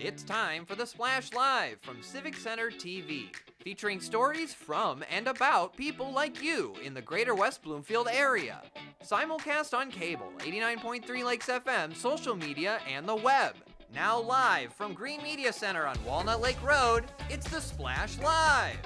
It's time for the Splash Live from Civic Center TV, featuring stories from and about people like you in the greater West Bloomfield area. Simulcast on cable, 89.3 Lakes FM, social media, and the web. Now live from Green Media Center on Walnut Lake Road, it's the Splash Live.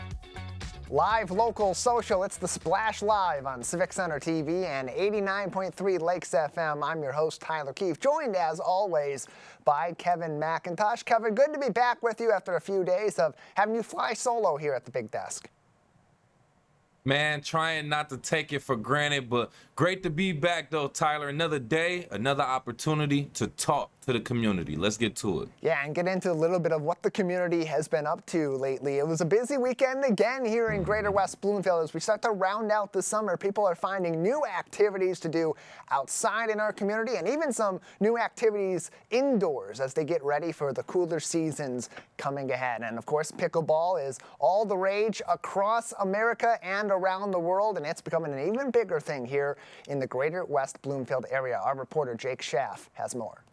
Live, local, social, it's the Splash Live on Civic Center TV and 89.3 Lakes FM. I'm your host, Tyler Keefe, joined as always by Kevin McIntosh. Kevin, good to be back with you after a few days of having you fly solo here at the big desk. Man, trying not to take it for granted, but great to be back though, Tyler. Another day, another opportunity to talk to the community. Let's get to it. Yeah, and get into a little bit of what the community has been up to lately. It was a busy weekend again here in greater West Bloomfield. As we start to round out the summer, people are finding new activities to do outside in our community and even some new activities indoors as they get ready for the cooler seasons coming ahead. And of course, pickleball is all the rage across America and around the world, and it's becoming an even bigger thing here in the greater West Bloomfield area. Our reporter Jake Schaff has more.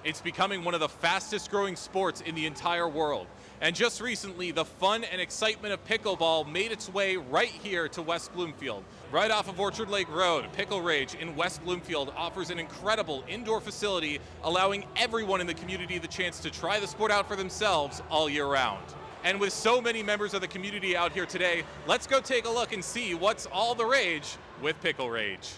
It's becoming one of the fastest growing sports in the entire world. And just recently, the fun and excitement of pickleball made its way right here to West Bloomfield. Right off of Orchard Lake Road, Pickle Rage in West Bloomfield offers an incredible indoor facility, allowing everyone in the community the chance to try the sport out for themselves all year round. And with so many members of the community out here today, let's go take a look and see what's all the rage with Pickle Rage.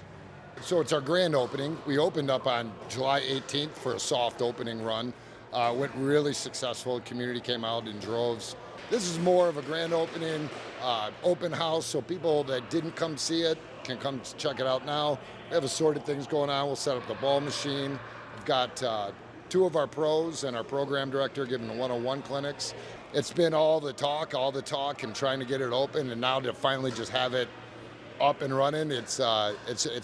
So it's our grand opening. We opened up on July 18th for a soft opening run. Went really successful. The community came out in droves. This is more of a grand opening, open house, so people that didn't come see it can come check it out now. We have assorted things going on. We'll set up the ball machine. We've got two of our pros and our program director giving the 101 clinics. It's been all the talk and trying to get it open, and now to finally just have it up and running, it's a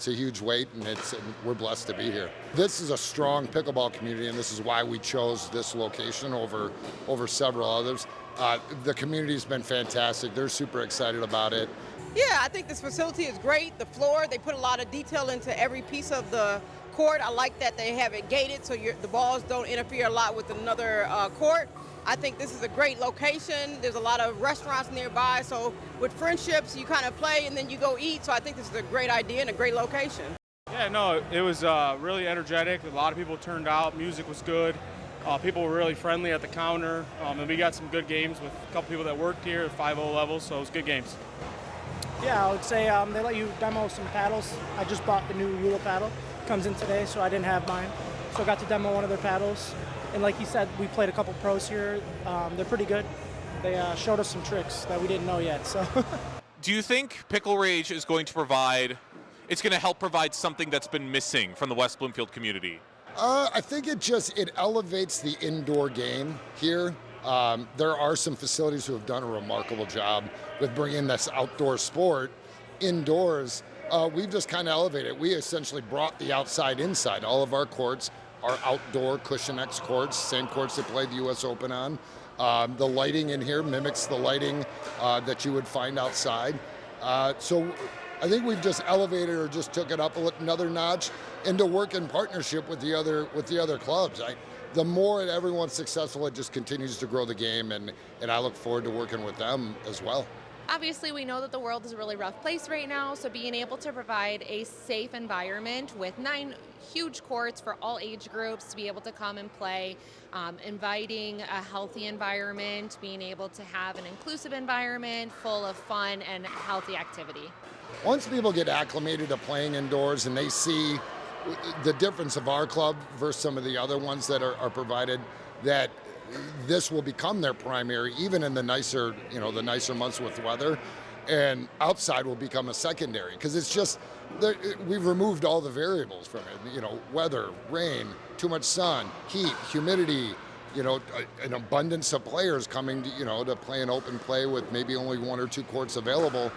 huge weight, and we're blessed to be here. This is a strong pickleball community, and this is why we chose this location over several others. The community's been fantastic. They're super excited about it. Yeah, I think this facility is great. The floor, they put a lot of detail into every piece of the court. I like that they have it gated so the balls don't interfere a lot with another court. I think this is a great location. There's a lot of restaurants nearby, so with friendships, you kind of play and then you go eat. So I think this is a great idea and a great location. Yeah, no, it was really energetic. A lot of people turned out. Music was good. People were really friendly at the counter. And we got some good games with a couple people that worked here at 5-0 levels, so it was good games. Yeah, I would say they let you demo some paddles. I just bought the new Rula paddle. Comes in today, so I didn't have mine. So I got to demo one of their paddles. And like you said, we played a couple pros here. They're pretty good. They showed us some tricks that we didn't know yet. So, Do you think Pickle Rage is going to help provide something that's been missing from the West Bloomfield community? I think it elevates the indoor game here. There are some facilities who have done a remarkable job with bringing this outdoor sport indoors. We've just kind of elevated. We essentially brought the outside inside. All of our courts are outdoor Cushion X courts, same courts that played the U.S. Open on. The lighting in here mimics the lighting that you would find outside. So I think we've just elevated or just took it up another notch into work in partnership with the other clubs. The more everyone's successful, it just continues to grow the game, and I look forward to working with them as well. Obviously, we know that the world is a really rough place right now, so being able to provide a safe environment with 9 huge courts for all age groups to be able to come and play, inviting a healthy environment, being able to have an inclusive environment full of fun and healthy activity. Once people get acclimated to playing indoors and they see the difference of our club versus some of the other ones that are provided, that this will become their primary, even in the nicer months with weather, and outside will become a secondary, because it's just we've removed all the variables from it. Weather, rain, too much sun, heat, humidity. An abundance of players coming to play an open play with maybe only 1 or 2 courts available.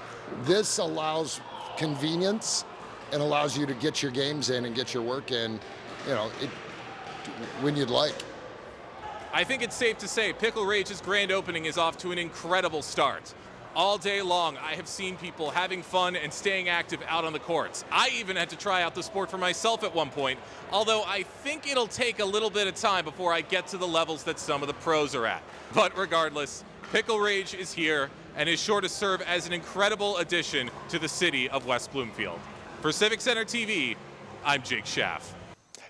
This allows convenience and allows you to get your games in and get your work in, when you'd like. I think it's safe to say Pickle Rage's grand opening is off to an incredible start. All day long, I have seen people having fun and staying active out on the courts. I even had to try out the sport for myself at one point, although I think it'll take a little bit of time before I get to the levels that some of the pros are at. But regardless, Pickle Rage is here and is sure to serve as an incredible addition to the city of West Bloomfield. For Civic Center TV, I'm Jake Schaff.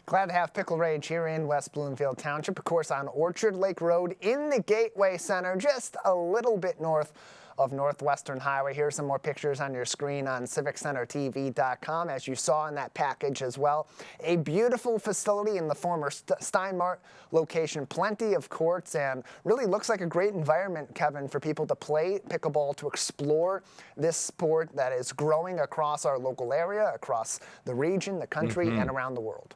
Glad to have Pickle Rage here in West Bloomfield Township, of course, on Orchard Lake Road in the Gateway Center, just a little bit north of Northwestern Highway. Here's some more pictures on your screen on civiccentertv.com, as you saw in that package as well. A beautiful facility in the former Steinmart location, plenty of courts, and really looks like a great environment, Kevin, for people to play pickleball, to explore this sport that is growing across our local area, across the region, the country, and around the world.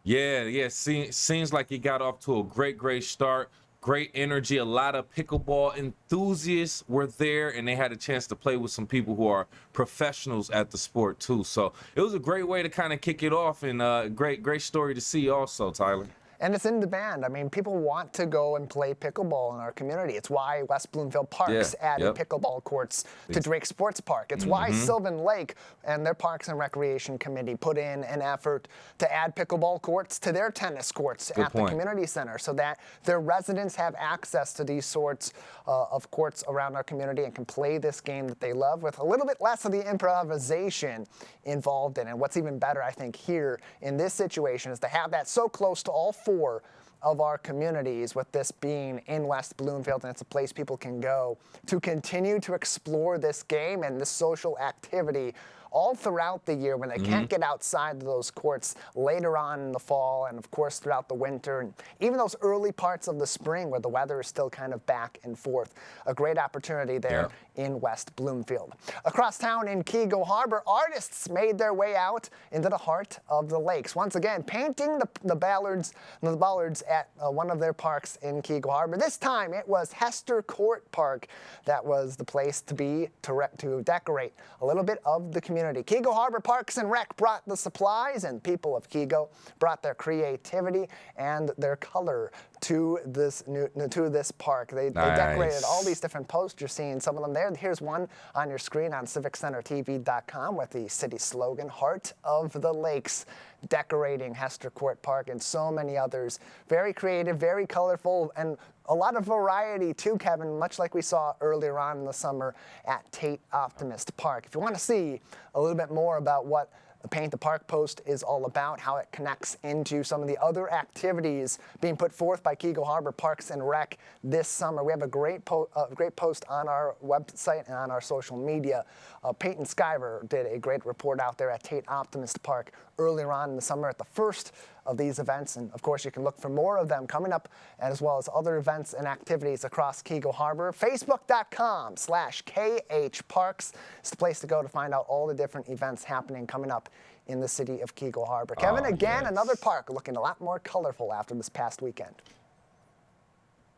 Yeah. Seems like he got off to a great start. Great energy. A lot of pickleball enthusiasts were there, and they had a chance to play with some people who are professionals at the sport too. So it was a great way to kind of kick it off, and great story to see also, Tyler. And it's in demand. I mean, people want to go and play pickleball in our community. It's why West Bloomfield Parks added pickleball courts to Drake Sports Park. It's why Sylvan Lake and their Parks and Recreation Committee put in an effort to add pickleball courts to their tennis courts the community center, so that their residents have access to these sorts of courts around our community and can play this game that they love with a little bit less of the improvisation involved in it. And what's even better, I think, here in this situation is to have that so close to all four of our communities, with this being in West Bloomfield, and it's a place people can go to continue to explore this game and this social activity all throughout the year when they can't get outside of those courts later on in the fall, and of course throughout the winter, and even those early parts of the spring where the weather is still kind of back and forth. A great opportunity there in West Bloomfield. Across town in Keego Harbor, artists made their way out into the heart of the lakes, once again painting the bollards at one of their parks in Keego Harbor. This time it was Hester Court Park that was the place to be to decorate a little bit of the community. Keego Harbor Parks and Rec brought the supplies, and people of Keego brought their creativity and their color to this park. They decorated all these different posts. You're seeing some of them there. Here's one on your screen on civiccentertv.com with the city slogan, Heart of the Lakes, decorating Hester Court Park, and so many others. Very creative, very colorful, and a lot of variety too, Kevin, much like we saw earlier on in the summer at Tate Optimist Park. If you want to see a little bit more about what the Paint the Park post is all about, how it connects into some of the other activities being put forth by Keego Harbor Parks and Rec this summer, we have a great post on our website and on our social media. Peyton Skyver did a great report out there at Tate Optimist Park earlier on in the summer at the first of these events, and of course you can look for more of them coming up, as well as other events and activities across Keego Harbor. Facebook.com/KHParks is the place to go to find out all the different events happening coming up in the city of Keego Harbor. Kevin, again, another park looking a lot more colorful after this past weekend.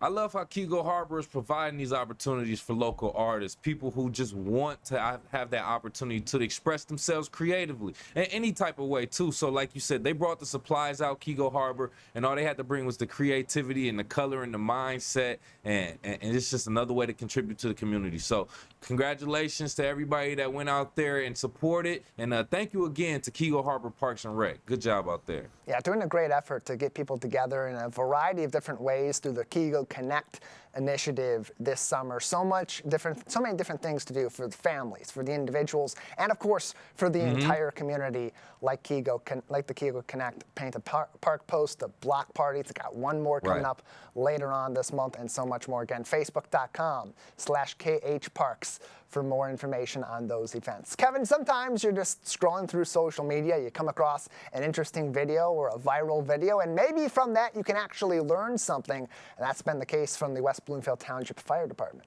I love how Keego Harbor is providing these opportunities for local artists, people who just want to have that opportunity to express themselves creatively in any type of way too. So like you said, they brought the supplies out, Keego Harbor, and all they had to bring was the creativity and the color and the mindset, and it's just another way to contribute to the community. So congratulations to everybody that went out there and supported, and thank you again to Keego Harbor Parks and Rec. Good job out there. Yeah, doing a great effort to get people together in a variety of different ways through the Keego Connect initiative this summer. So many different things to do for the families, for the individuals, and of course for the entire community, like the Keego Connect Paint the Park post, the block party. It's got one more coming up later on this month, and so much more. Again, Facebook.com/KHParks for more information on those events. Kevin, sometimes you're just scrolling through social media, you come across an interesting video or a viral video, and maybe from that you can actually learn something, and that's been the case from the West Bloomfield Township Fire Department.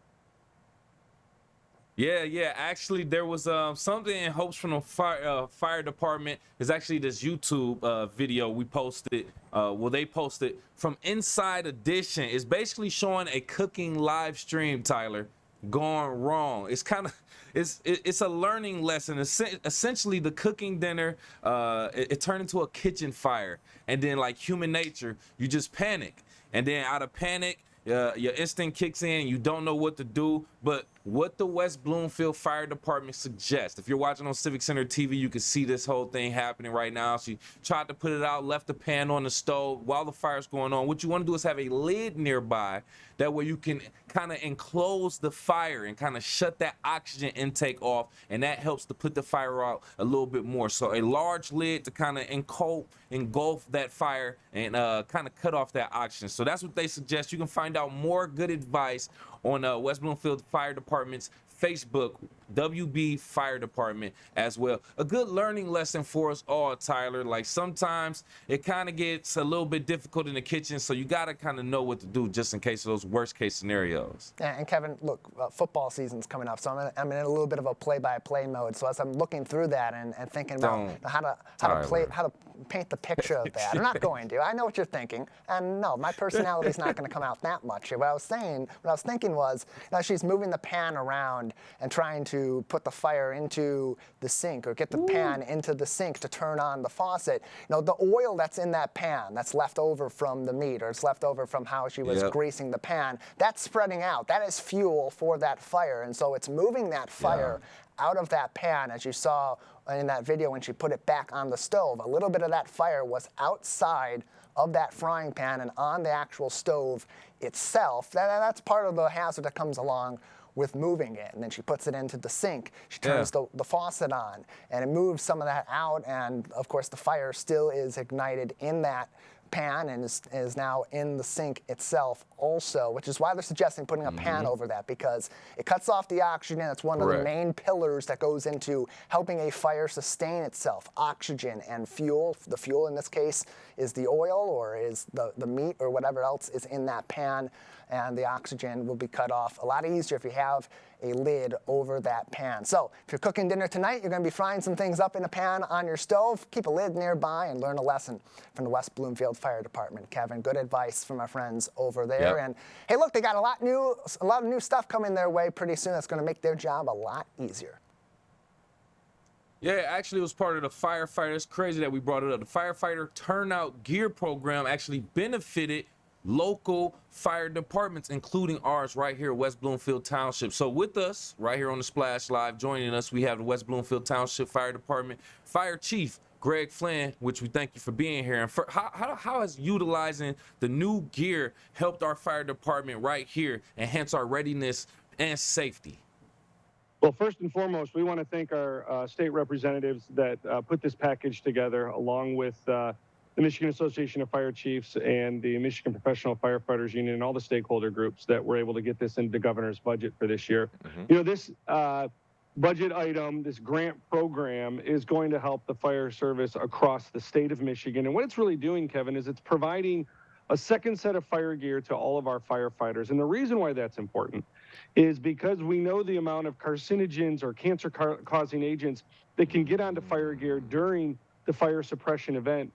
Yeah. Actually, there was something in hopes from the fire department. Is actually this YouTube video we posted. They posted from Inside Edition. It's basically showing a cooking live stream, Tyler, gone wrong. It's kind of it's a learning lesson. Essentially, the cooking dinner it turned into a kitchen fire, and then like human nature, you just panic, and then out of panic, your instinct kicks in, you don't know what to do. But what the West Bloomfield Fire Department suggests, if you're watching on Civic Center TV, you can see this whole thing happening right now. She tried to put it out, left the pan on the stove while the fire's going on. What you want to do is have a lid nearby. That way you can kind of enclose the fire and kind of shut that oxygen intake off, and that helps to put the fire out a little bit more. So a large lid to kind of engulf that fire and kind of cut off that oxygen. So that's what they suggest. You can find out more good advice on West Bloomfield Fire Department's Facebook, WB Fire Department as well. A good learning lesson for us all, Tyler. Like sometimes it kind of gets a little bit difficult in the kitchen, so you got to kind of know what to do just in case of those worst case scenarios. Yeah, and Kevin, look, football season's coming up, so I'm in a little bit of a play-by-play mode. So as I'm looking through that and thinking about how to paint the picture of that, I'm not going to. I know what you're thinking, and no, my personality's not going to come out that much here. What I was thinking was, she's moving the pan around and trying to put the fire into the sink or get the pan into the sink to turn on the faucet. The oil that's in that pan that's left over from the meat, or it's left over from how she was greasing the pan, that's spreading out. That is fuel for that fire, and so it's moving that fire out of that pan, as you saw in that video when she put it back on the stove. A little bit of that fire was outside of that frying pan and on the actual stove itself. That's part of the hazard that comes along with moving it. And then she puts it into the sink. She turns the faucet on, and it moves some of that out. And of course, the fire still is ignited in that pan and is now in the sink itself also, which is why they're suggesting putting a pan over that, because it cuts off the oxygen. It's one of the main pillars that goes into helping a fire sustain itself. Oxygen and fuel. The fuel in this case is the oil or is the meat or whatever else is in that pan, and the oxygen will be cut off a lot easier if you have a lid over that pan. So if you're cooking dinner tonight, you're going to be frying some things up in a pan on your stove. Keep a lid nearby and learn a lesson from the West Bloomfield Fire Department. Kevin, good advice from our friends over there. And hey, look, they got a lot of new stuff coming their way pretty soon that's going to make their job a lot easier. Yeah, actually, it was part of the firefighter. It's crazy that we brought it up. The firefighter turnout gear program actually benefited local fire departments, including ours right here at West Bloomfield Township. So with us right here on the Splash Live, joining us, we have the West Bloomfield Township Fire Department Fire Chief Greg Flynn, which we thank you for being here. And how has utilizing the new gear helped our fire department right here, enhance our readiness and safety? Well, first and foremost, we want to thank our state representatives that put this package together, along with the Michigan Association of Fire Chiefs and the Michigan Professional Firefighters Union and all the stakeholder groups that were able to get this into the governor's budget for this year. This budget item, this grant program, is going to help the fire service across the state of Michigan. And what it's really doing, Kevin, is it's providing a second set of fire gear to all of our firefighters. And the reason why that's important is because we know the amount of carcinogens or cancer-causing agents that can get onto fire gear during the fire suppression event,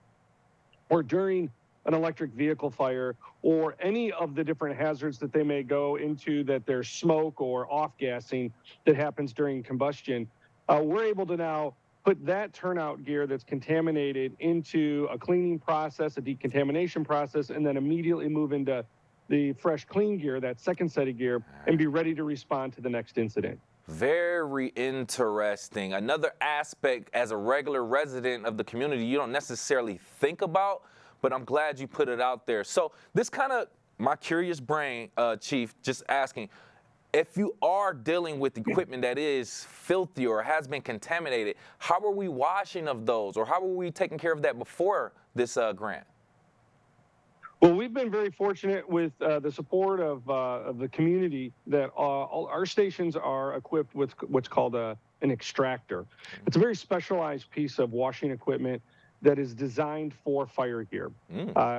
or during an electric vehicle fire, or any of the different hazards that they may go into, that there's smoke or off-gassing that happens during combustion. We're able to now put that turnout gear that's contaminated into a cleaning process, a decontamination process, and then immediately move into the fresh, clean gear, that second set of gear, and be ready to respond to the next incident. Very interesting. Another aspect as a regular resident of the community you don't necessarily think about, but I'm glad you put it out there. So this kind of, my curious brain, Chief, just asking, if you are dealing with equipment that is filthy or has been contaminated, how are we washing of those, or how are we taking care of that before this grant? Well, we've been very fortunate with the support of the community that all our stations are equipped with what's called an extractor. It's a very specialized piece of washing equipment that is designed for fire gear.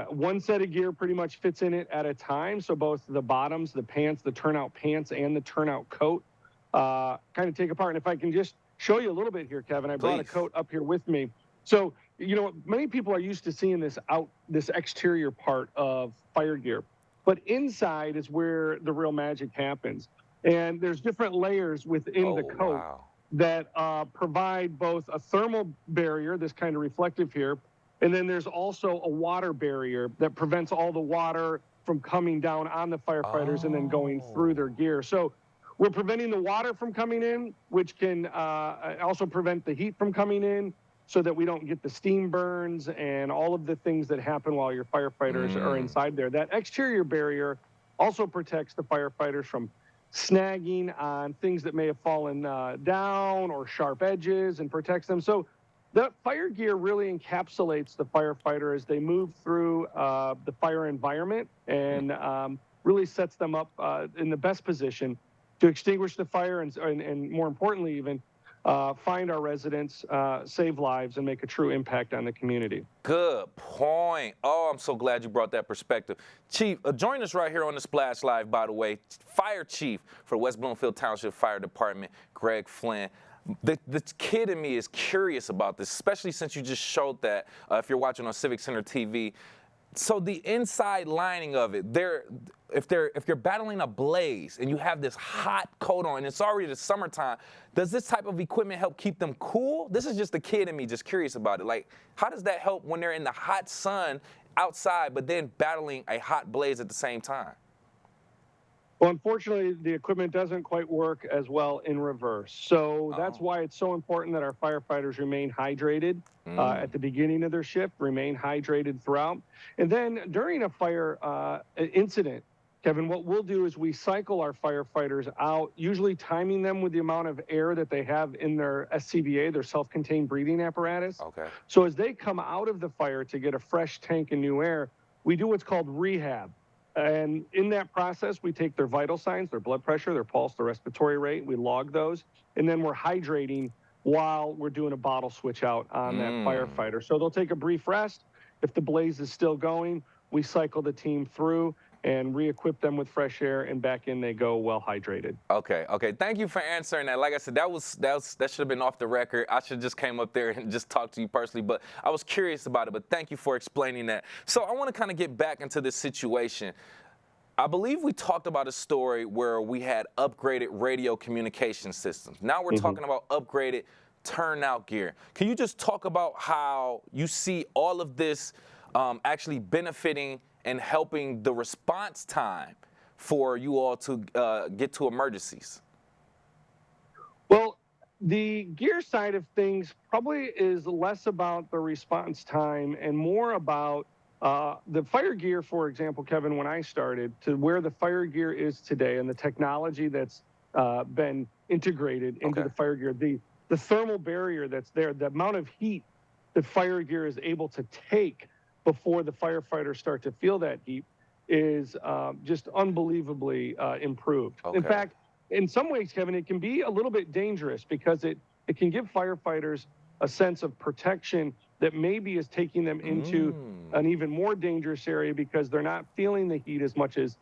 One set of gear pretty much fits in it at a time, so both the bottoms, the pants, the turnout pants, and the turnout coat kind of take apart. And if I can just show you a little bit here, Kevin, I brought a coat up here with me. So, many people are used to seeing this exterior part of fire gear, but inside is where the real magic happens. And there's different layers within the coat that provide both a thermal barrier, this kind of reflective here, and then there's also a water barrier that prevents all the water from coming down on the firefighters and then going through their gear. So we're preventing the water from coming in, which can also prevent the heat from coming in, so that we don't get the steam burns and all of the things that happen while your firefighters are inside there. That exterior barrier also protects the firefighters from snagging on things that may have fallen down or sharp edges, and protects them. So the fire gear really encapsulates the firefighter as they move through the fire environment, and really sets them up in the best position to extinguish the fire and more importantly even, find our residents, save lives, and make a true impact on the community. Good point. Oh, I'm so glad you brought that perspective. Chief, join us right here on the Splash Live, by the way. Fire Chief for West Bloomfield Township Fire Department, Greg Flynn. The kid in me is curious about this, especially since you just showed that if you're watching on Civic Center TV. So the inside lining of it, if you're battling a blaze and you have this hot coat on and it's already the summertime, does this type of equipment help keep them cool? This is just a kid in me just curious about it. Like, how does that help when they're in the hot sun outside but then battling a hot blaze at the same time? Well, unfortunately, the equipment doesn't quite work as well in reverse. So that's why it's so important that our firefighters remain hydrated at the beginning of their shift, remain hydrated throughout. And then during a fire incident, Kevin, what we'll do is we cycle our firefighters out, usually timing them with the amount of air that they have in their SCBA, their self-contained breathing apparatus. Okay. So as they come out of the fire to get a fresh tank and new air, we do what's called rehab. And in that process, we take their vital signs, their blood pressure, their pulse, their respiratory rate, we log those, and then we're hydrating while we're doing a bottle switch out on that firefighter. So they'll take a brief rest. If the blaze is still going, we cycle the team through and re-equip them with fresh air, and back in they go well hydrated. Okay. Thank you for answering that. Like I said, that should have been off the record. I should have just came up there and just talked to you personally, but I was curious about it, but thank you for explaining that. So I want to kind of get back into this situation. I believe we talked about a story where we had upgraded radio communication systems. Now we're talking about upgraded turnout gear. Can you just talk about how you see all of this actually benefiting and helping the response time for you all to get to emergencies? Well, the gear side of things probably is less about the response time and more about the fire gear, for example, Kevin, when I started, to where the fire gear is today and the technology that's been integrated into the fire gear, the thermal barrier that's there, the amount of heat that fire gear is able to take before the firefighters start to feel that heat is just unbelievably improved. In fact, in some ways, Kevin, it can be a little bit dangerous because it can give firefighters a sense of protection that maybe is taking them into an even more dangerous area because they're not feeling the heat as much as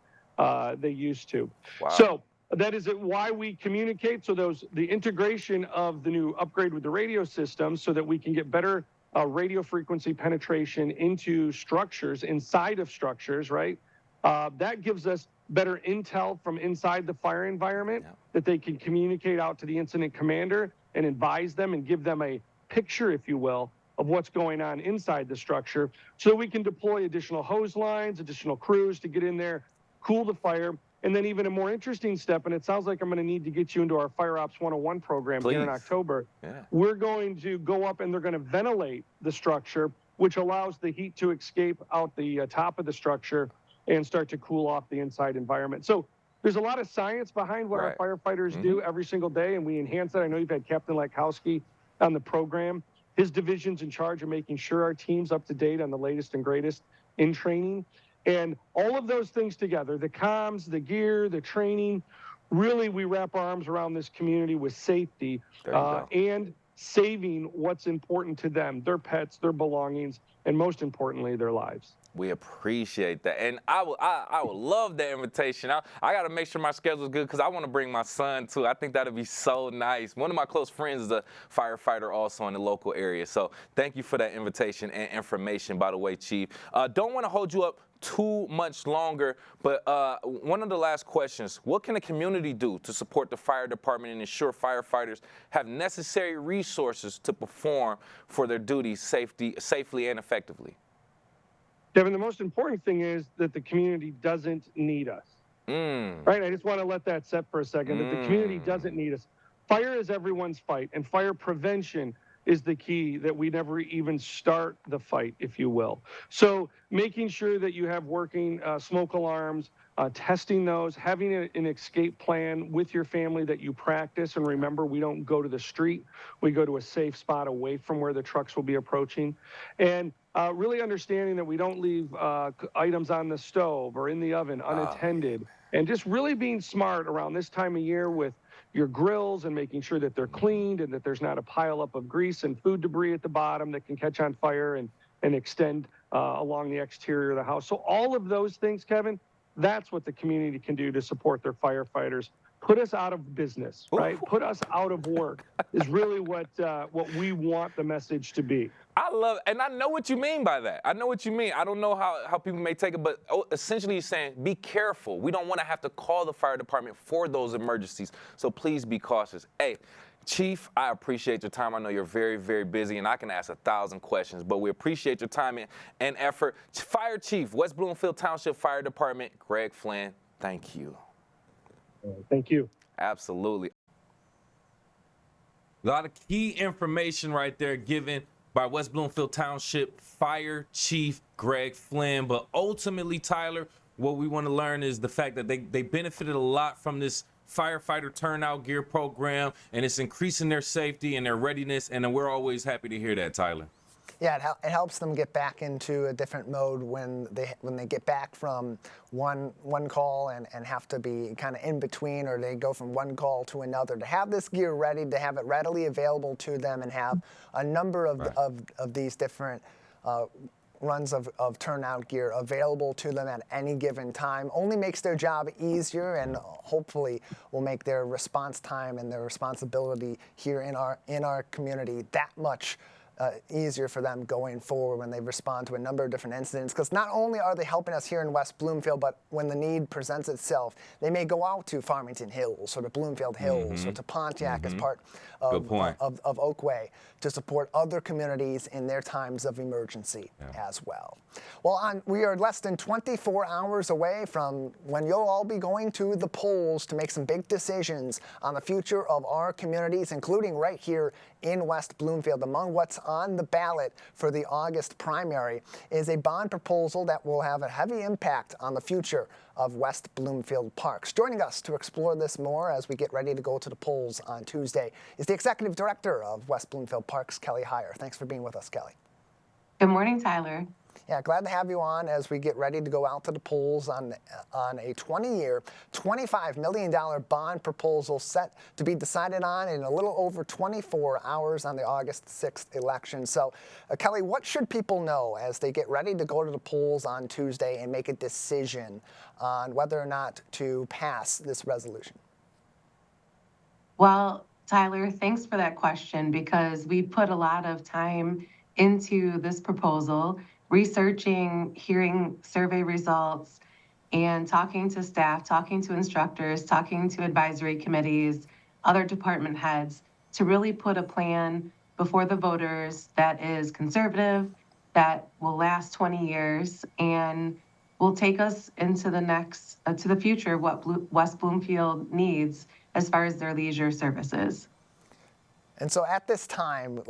they used to. Wow. So that is why we communicate. So the integration of the new upgrade with the radio system so that we can get better radio frequency penetration into structures, inside of structures, right? That gives us better intel from inside the fire environment that they can communicate out to the incident commander and advise them and give them a picture, if you will, of what's going on inside the structure so that we can deploy additional hose lines, additional crews to get in there, cool the fire. And then even a more interesting step, and it sounds like I'm going to need to get you into our Fire Ops 101 program here in October. We're going to go up and they're going to ventilate the structure, which allows the heat to escape out the top of the structure and start to cool off the inside environment. So there's a lot of science behind what our firefighters do every single day, and we enhance that. I know you've had Captain Lakowski on the program. His division's in charge of making sure our team's up to date on the latest and greatest in training. And all of those things together, the comms, the gear, the training, really we wrap our arms around this community with safety and saving what's important to them, their pets, their belongings, and most importantly, their lives. We appreciate that. And I would love that invitation. I got to make sure my schedule's good because I want to bring my son too. I think that'd be so nice. One of my close friends is a firefighter also in the local area. So thank you for that invitation and information, by the way, Chief. Don't want to hold you up too much longer, but one of the last questions, what can the community do to support the fire department and ensure firefighters have necessary resources to perform for their duties safely and effectively? Devin, the most important thing is that the community doesn't need us. Right? I just want to let that set for a second, that the community doesn't need us. Fire is everyone's fight, and fire prevention is the key, that we never even start the fight, if you will. So making sure that you have working smoke alarms, testing those, having an escape plan with your family that you practice. And remember, we don't go to the street. We go to a safe spot away from where the trucks will be approaching. And really understanding that we don't leave items on the stove or in the oven unattended. And just really being smart around this time of year with your grills and making sure that they're cleaned and that there's not a pileup of grease and food debris at the bottom that can catch on fire and extend along the exterior of the house. So all of those things, Kevin, that's what the community can do to support their firefighters. Put us out of business, right? Put us out of work is really what we want the message to be. I love it, and I know what you mean by that. I know what you mean. I don't know how people may take it, but essentially you're saying be careful. We don't want to have to call the fire department for those emergencies, so please be cautious. Hey, Chief, I appreciate your time. I know you're very, very busy, and I can ask 1,000 questions, but we appreciate your time and effort. Fire Chief, West Bloomfield Township Fire Department, Greg Flynn, thank you. Thank you. Absolutely. A lot of key information right there given by West Bloomfield Township Fire Chief Greg Flynn. But ultimately, Tyler, what we want to learn is the fact that they benefited a lot from this firefighter turnout gear program, and it's increasing their safety and their readiness, and we're always happy to hear that, Tyler. Yeah, it helps them get back into a different mode when they get back from one call and have to be kind of in between, or they go from one call to another. To have this gear ready, to have it readily available to them, and have a number of these different runs of turnout gear available to them at any given time only makes their job easier, and hopefully will make their response time and their responsibility here in our community that much easier for them going forward when they respond to a number of different incidents. Because not only are they helping us here in West Bloomfield, but when the need presents itself, they may go out to Farmington Hills or to Bloomfield Hills or to Pontiac as part of Oakway to support other communities in their times of emergency as well. Well, we are less than 24 hours away from when you'll all be going to the polls to make some big decisions on the future of our communities, including right here in West Bloomfield. Among what's on the ballot for the August primary is a bond proposal that will have a heavy impact on the future of West Bloomfield Parks. Joining us to explore this more as we get ready to go to the polls on Tuesday is the Executive Director of West Bloomfield Parks, Kelly Heyer. Thanks for being with us, Kelly. Good morning, Tyler. Yeah, glad to have you on as we get ready to go out to the polls on a 20-year, $25 million bond proposal set to be decided on in a little over 24 hours on the August 6th election. So, Kelly, what should people know as they get ready to go to the polls on Tuesday and make a decision on whether or not to pass this resolution? Well, Tyler, thanks for that question, because we put a lot of time into this proposal, researching, hearing survey results, and talking to staff, talking to instructors, talking to advisory committees, other department heads, to really put a plan before the voters that is conservative, that will last 20 years, and will take us into the next, to the future of what West Bloomfield needs as far as their leisure services. And so at this time,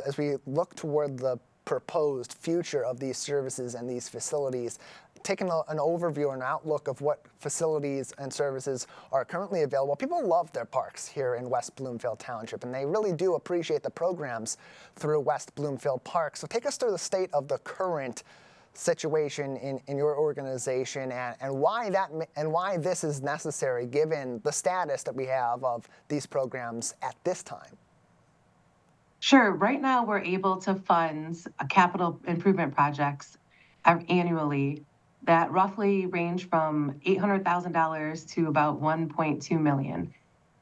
as we look toward the proposed future of these services and these facilities, taking an overview and outlook of what facilities and services are currently available. People love their parks here in West Bloomfield Township, and they really do appreciate the programs through West Bloomfield Park. So take us through the state of the current situation in your organization and why this is necessary given the status that we have of these programs at this time. Sure. Right now, we're able to fund capital improvement projects annually that roughly range from $800,000 to about $1.2 million.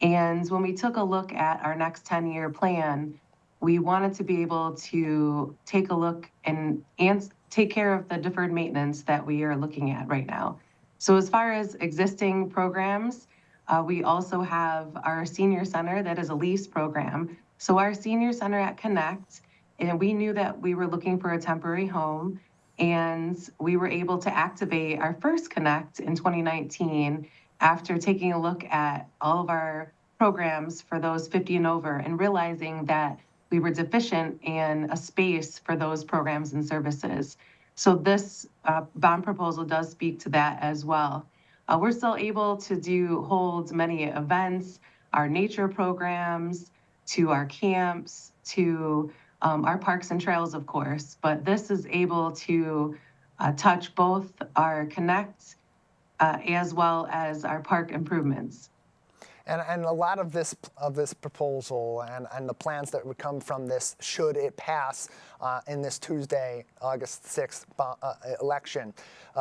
And when we took a look at our next 10-year plan, we wanted to be able to take a look and take care of the deferred maintenance that we are looking at right now. So as far as existing programs, we also have our senior center that is a lease program. So our senior center at Connect, and we knew that we were looking for a temporary home, And we were able to activate our first Connect in 2019 after taking a look at all of our programs for those 50 and over and realizing that we were deficient in a space for those programs and services. So this bond proposal does speak to that as well. We're still able to hold many events, our nature programs, to our camps, to our parks and trails, of course. But this is able to touch both our Connect as well as our park improvements. And a lot of this proposal and the plans that would come from this, should it pass in this Tuesday, August 6th election,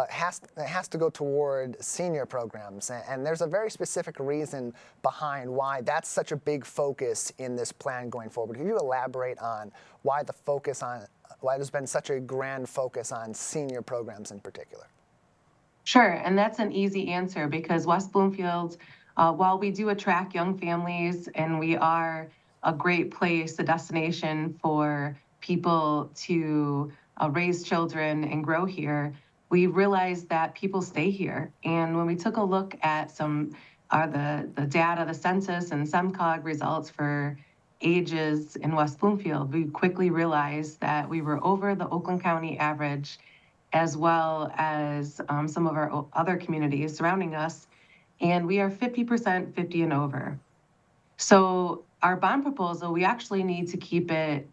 has to go toward senior programs. And there's a very specific reason behind why that's such a big focus in this plan going forward. Can you elaborate on why there's been such a grand focus on senior programs in particular? Sure, and that's an easy answer because West Bloomfield, while we do attract young families and we are a great place, a destination for people to raise children and grow here, we realize that people stay here. And when we took a look at the data, the census and SEMCOG results for ages in West Bloomfield, we quickly realized that we were over the Oakland County average, as well as some of our other communities surrounding us. And we are 50% 50 and over. So our bond proposal, we actually need to keep it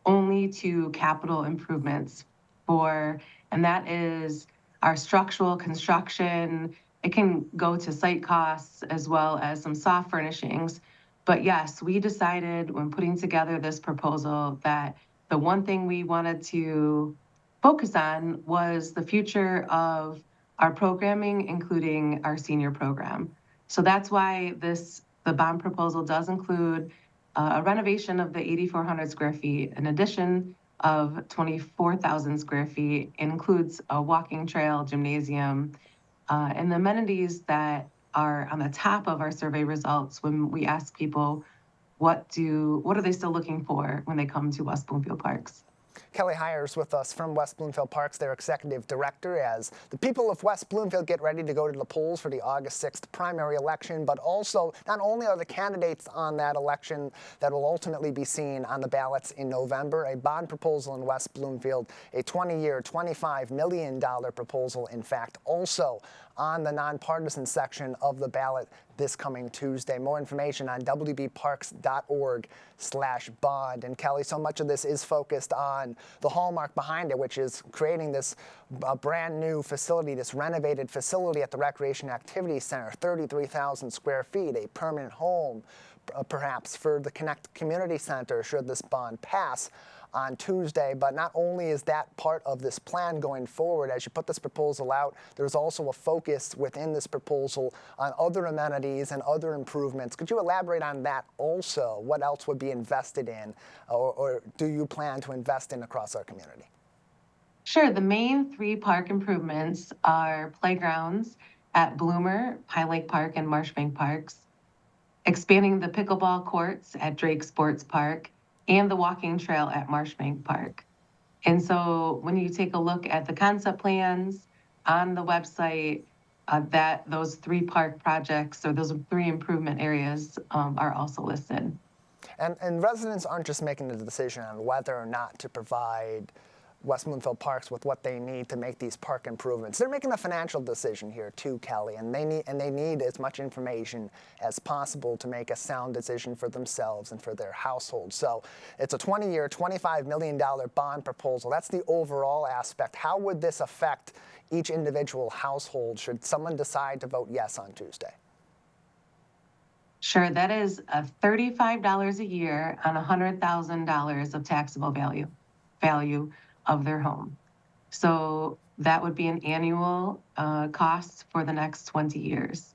only to capital improvements and that is our structural construction. It can go to site costs as well as some soft furnishings. But yes, we decided when putting together this proposal that the one thing we wanted to focus on was the future of our programming, including our senior program. So that's why the bond proposal does include a renovation of the 8,400 square feet, an addition of 24,000 square feet, includes a walking trail, gymnasium, and the amenities that are on the top of our survey results when we ask people what are they still looking for when they come to West Bloomfield Parks. Kelly Hires with us from West Bloomfield Parks, their executive director, as the people of West Bloomfield get ready to go to the polls for the August 6th primary election, but also not only are the candidates on that election that will ultimately be seen on the ballots in November, a bond proposal in West Bloomfield, a 20-year, $25 million proposal, in fact, also on the nonpartisan section of the ballot this coming Tuesday. More information on wbparks.org/bond. And Kelly, so much of this is focused on the hallmark behind it, which is creating this brand new facility, this renovated facility at the Recreation Activity Center, 33,000 square feet, a permanent home, perhaps for the Connect Community Center, should this bond pass on Tuesday. But not only is that part of this plan going forward, as you put this proposal out, there's also a focus within this proposal on other amenities and other improvements. Could you elaborate on that also? What else would be invested in, or do you plan to invest in across our community? Sure. The main 3 park improvements are playgrounds at Bloomer, Pine Lake Park, and Marshbank Parks, expanding the pickleball courts at Drake Sports Park, and the walking trail at Marshbank Park. And so when you take a look at the concept plans on the website, those 3 park projects or those 3 improvement areas are also listed. And residents aren't just making the decision on whether or not to provide West Bloomfield Parks with what they need to make these park improvements. They're making a financial decision here too, Kelly, and they need as much information as possible to make a sound decision for themselves and for their household. So it's a 20-year, $25 million bond proposal. That's the overall aspect. How would this affect each individual household should someone decide to vote yes on Tuesday? Sure, that is $35 a year on $100,000 of taxable value of their home. So that would be an annual cost for the next 20 years.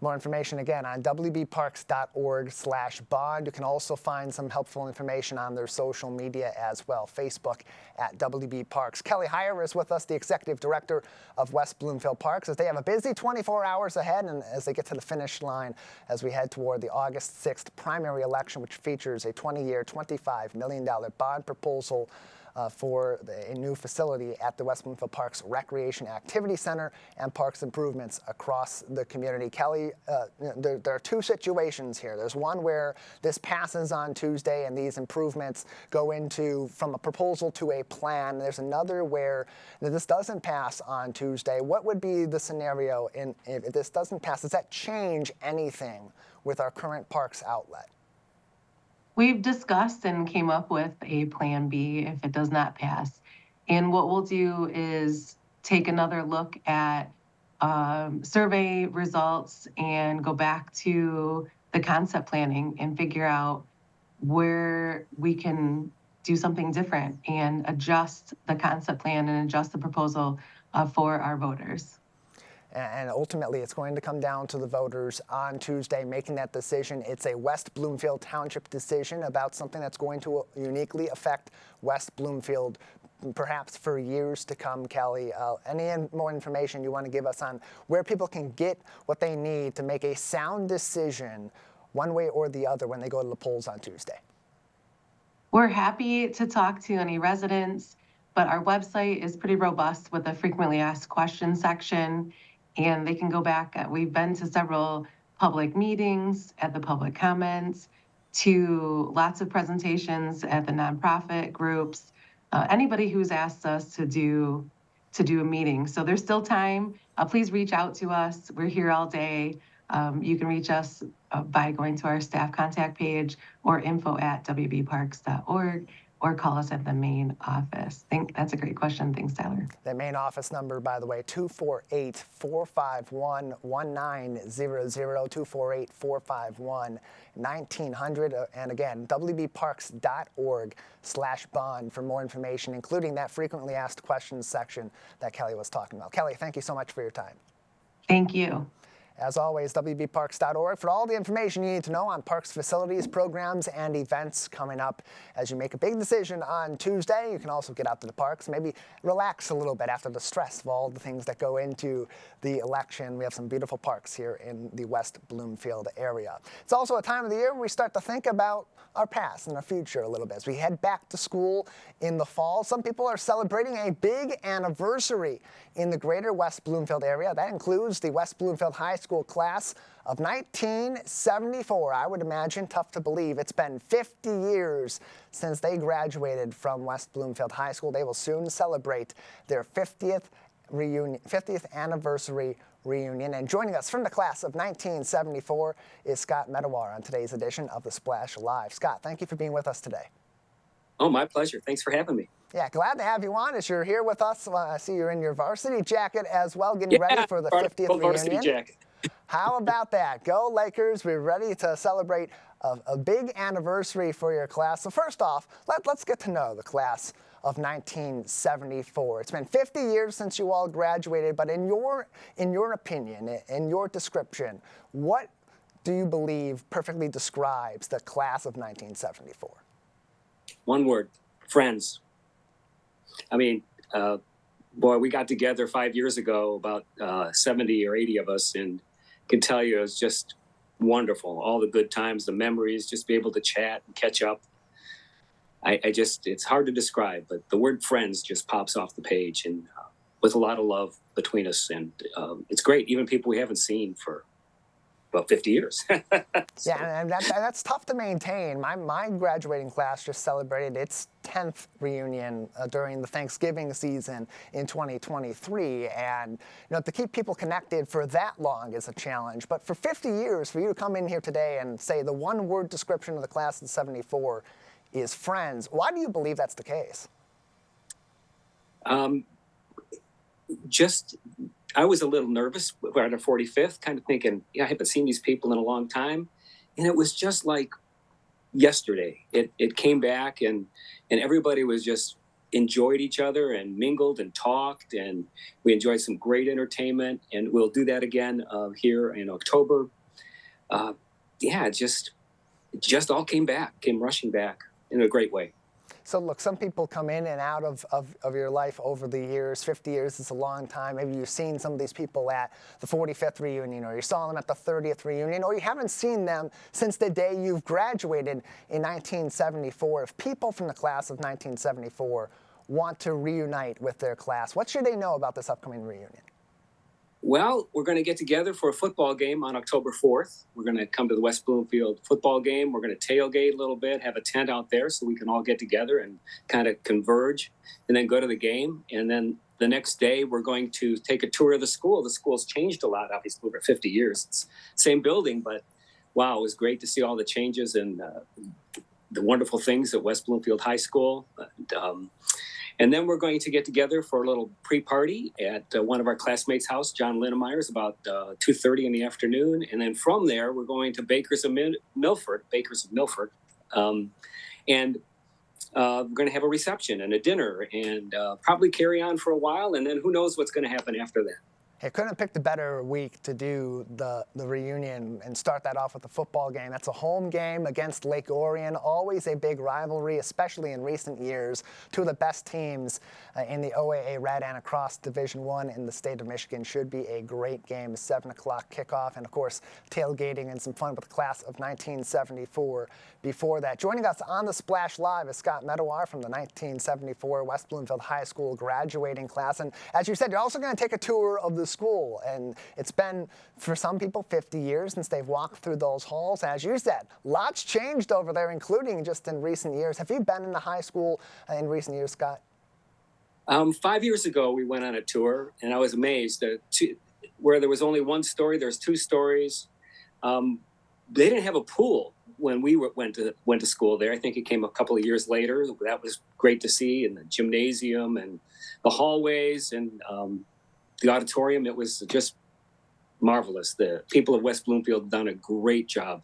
More information again on wbparks.org/bond. You can also find some helpful information on their social media as well. Facebook at WB Parks. Kelly Hire is with us, the executive director of West Bloomfield Parks, as they have a busy 24 hours ahead and as they get to the finish line as we head toward the August 6th primary election, which features a 20-year, $25 million bond proposal for a new facility at the West Bloomfield Parks Recreation Activity Center and parks improvements across the community. Kelly, there are two situations here. There's one where this passes on Tuesday and these improvements go into from a proposal to a plan. There's another where this doesn't pass on Tuesday. What would be the scenario if this doesn't pass? Does that change anything with our current parks outlet? We've discussed and came up with a plan B if it does not pass. And what we'll do is take another look at survey results and go back to the concept planning and figure out where we can do something different and adjust the concept plan and adjust the proposal for our voters. And ultimately, it's going to come down to the voters on Tuesday making that decision. It's a West Bloomfield Township decision about something that's going to uniquely affect West Bloomfield, perhaps for years to come. Kelly, any more information you want to give us on where people can get what they need to make a sound decision one way or the other when they go to the polls on Tuesday? We're happy to talk to any residents, but our website is pretty robust with a frequently asked questions section. And they can go back. We've been to several public meetings, at the public comments, to lots of presentations at the nonprofit groups. Anybody who's asked us to do a meeting. So there's still time. Please reach out to us. We're here all day. You can reach us by going to our staff contact page or info@wbparks.org. or call us at the main office. That's a great question. Thanks, Tyler. The main office number, by the way, 248-451-1900, 248-451-1900. And again, wbparks.org/bond for more information, including that frequently asked questions section that Kelly was talking about. Kelly, thank you so much for your time. Thank you. As always, wbparks.org for all the information you need to know on parks facilities, programs, and events coming up as you make a big decision on Tuesday. You can also get out to the parks, maybe relax a little bit after the stress of all the things that go into the election. We have some beautiful parks here in the West Bloomfield area. It's also a time of the year where we start to think about our past and our future a little bit. As we head back to school in the fall, some people are celebrating a big anniversary in the greater West Bloomfield area. That includes the West Bloomfield High School class of 1974. I would imagine, tough to believe, it's been 50 years since they graduated from West Bloomfield High School. They will soon celebrate their 50th anniversary reunion. And joining us from the class of 1974 is Scott Medawar on today's edition of The Splash Live. Scott, thank you for being with us today. Oh, my pleasure. Thanks for having me. Yeah, glad to have you on as you're here with us. I see you're in your varsity jacket as well, getting ready for the 50th varsity reunion. Jacket. How about that? Go Lakers. We're ready to celebrate a big anniversary for your class. So first off, let's get to know the class of 1974. It's been 50 years since you all graduated, but in your opinion, in your description, what do you believe perfectly describes the class of 1974? One word, friends. I mean, boy, we got together 5 years ago, about 70 or 80 of us, and can tell you it was just wonderful. All the good times, the memories, just be able to chat and catch up. It's hard to describe, but the word friends just pops off the page, and with a lot of love between us. And it's great, even people we haven't seen for about 50 years. So. Yeah, and that's tough to maintain. My graduating class just celebrated its 10th reunion during the Thanksgiving season in 2023. And to keep people connected for that long is a challenge. But for 50 years, for you to come in here today and say the one-word description of the class of 74 is friends. Why do you believe that's the case? I was a little nervous at our 45th, kind of thinking, I haven't seen these people in a long time. And it was just like yesterday. It came back and everybody was just enjoyed each other and mingled and talked. And we enjoyed some great entertainment. And we'll do that again here in October. It just all came rushing back in a great way. So look, some people come in and out of your life over the years. 50 years is a long time. Maybe you've seen some of these people at the 45th reunion, or you saw them at the 30th reunion, or you haven't seen them since the day you've graduated in 1974. If people from the class of 1974 want to reunite with their class? What should they know about this upcoming reunion? Well, we're going to get together for a football game on October 4th. We're going to come to the West Bloomfield football game. We're going to tailgate a little bit, have a tent out there so we can all get together and kind of converge and then go to the game. And then the next day, we're going to take a tour of the school. The school's changed a lot, obviously, over 50 years. It's the same building, but wow, it was great to see all the changes and the wonderful things at West Bloomfield High School. And then we're going to get together for a little pre-party at one of our classmates' house, John Linnemeyer's, about 2:30 in the afternoon. And then from there, we're going to Bakers of Milford. And we're going to have a reception and a dinner and probably carry on for a while. And then who knows what's going to happen after that. Hey, couldn't have picked a better week to do the reunion and start that off with a football game. That's a home game against Lake Orion, always a big rivalry, especially in recent years. Two of the best teams in the OAA Red and across Division I in the state of Michigan. Should be a great game, 7 o'clock kickoff, and of course, tailgating and some fun with the class of 1974 before that. Joining us on the Splash Live is Scott Medawar from the 1974 West Bloomfield High School graduating class. And as you said, you're also going to take a tour of the school, and it's been, for some people, 50 years since they've walked through those halls. As you said, lots changed over there, including just in recent years. Have you been in the high school in recent years, Scott? 5 years ago, we went on a tour, and I was amazed that where there was only one story, there's 2 stories. They didn't have a pool when we went to school there. I think it came a couple of years later. That was great to see, and the gymnasium and the hallways and the auditorium. It was just marvelous. The people of West Bloomfield have done a great job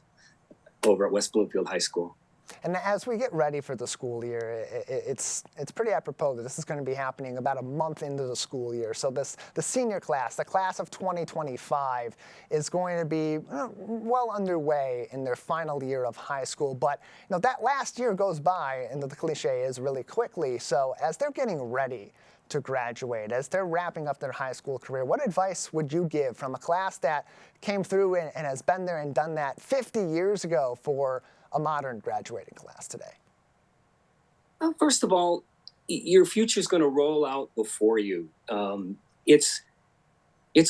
over at West Bloomfield High School. And as we get ready for the school year, it's pretty apropos that this is going to be happening about a month into the school year. So the senior class, the class of 2025, is going to be well underway in their final year of high school. But that last year goes by, and the cliche is, really quickly. So as they're getting ready to graduate, as they're wrapping up their high school career, what advice would you give from a class that came through and has been there and done that 50 years ago for a modern graduating class today? Well, first of all, your future is going to roll out before you. It's